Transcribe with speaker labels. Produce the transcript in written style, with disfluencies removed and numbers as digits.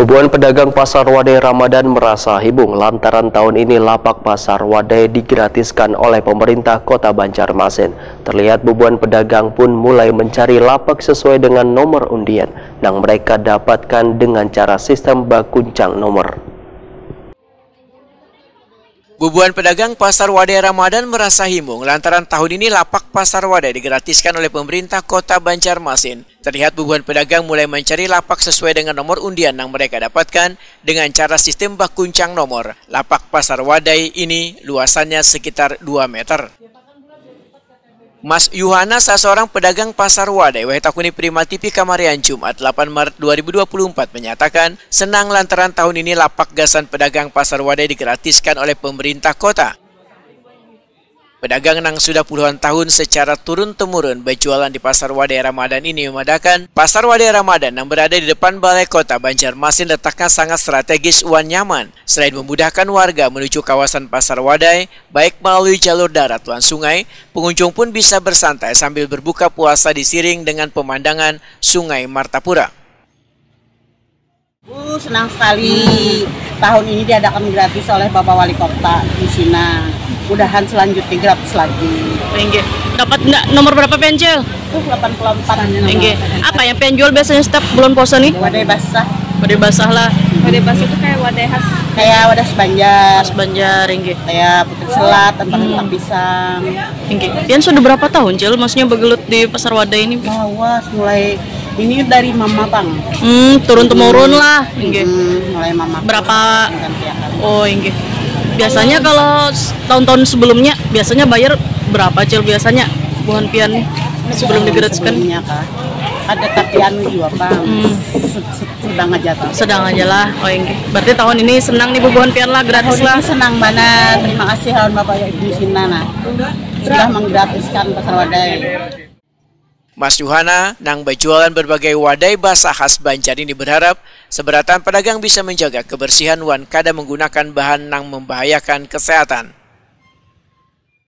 Speaker 1: Ribuan pedagang pasar Wadai Ramadan merasa hibung lantaran tahun ini lapak pasar Wadai digratiskan oleh pemerintah Kota Banjarmasin. Terlihat ribuan pedagang pun mulai mencari lapak sesuai dengan nomor undian yang mereka dapatkan dengan cara sistem bakuncang nomor.
Speaker 2: Ribuan pedagang pasar Wadai Ramadan merasa hibung lantaran tahun ini lapak pasar Wadai digratiskan oleh pemerintah Kota Banjarmasin. Terlihat ribuan pedagang mulai mencari lapak sesuai dengan nomor undian yang mereka dapatkan dengan cara sistem bakuncang nomor. Lapak pasar Wadai ini luasannya sekitar 2 meter. Mas Yuhana, seorang pedagang pasar Wadai, Wahitakuni Prima TV Kamarian Jumat 8 Maret 2024 menyatakan senang lantaran tahun ini lapak gasan pedagang pasar Wadai digratiskan oleh pemerintah kota. Pedagang yang sudah puluhan tahun secara turun-temurun berjualan di pasar Wadai Ramadan ini memadakan pasar Wadai Ramadan yang berada di depan Balai Kota Banjarmasin letaknya sangat strategis dan nyaman. Selain memudahkan warga menuju kawasan pasar Wadai, baik melalui jalur darat dan sungai, pengunjung pun bisa bersantai sambil berbuka puasa diiring dengan pemandangan Sungai Martapura.
Speaker 3: Senang sekali tahun ini diadakan gratis oleh Bapak Wali Kota di sini. Mudahan selanjutnya gratis lagi.
Speaker 4: Enggak. Dapat nomor berapa penjual?
Speaker 3: 84.
Speaker 4: Enggak. Apa yang penjual biasanya setiap bulan puasa nih?
Speaker 3: Wadai basah.
Speaker 4: Wadai basah lah. Wadai basah itu kayak wadai khas.
Speaker 3: Kayak wadah Banjar.
Speaker 4: Khas Banjar, enggak.
Speaker 3: Kayak putri selat, tempat pisang.
Speaker 4: Enggak. Pian sudah berapa tahun, Cil? Maksudnya bergelut di pasar Wadai ini?
Speaker 3: Awas, mulai ini dari mama bang.
Speaker 4: Turun-temurun lah. Enggak.
Speaker 3: Mulai mama.
Speaker 4: Berapa? Oh, enggak. Biasanya kalau tahun-tahun sebelumnya biasanya bayar berapa, Cil, biasanya bulan pian sebelum digratiskan?
Speaker 3: Ada tapian juga, Bang. Sedang aja tuh.
Speaker 4: Sedang aja lah. Oh, enggak. Berarti tahun ini senang nih bulan pian lah, gratis lah.
Speaker 3: Senang banget. Terima kasih lawan Bapak Ibu Sinana sudah menggratiskan pasar Wadai.
Speaker 2: Mas Yuhana, nang berjualan berbagai wadai basah khas Banjar ini berharap seberatan pedagang bisa menjaga kebersihan wan kada menggunakan bahan yang membahayakan kesehatan.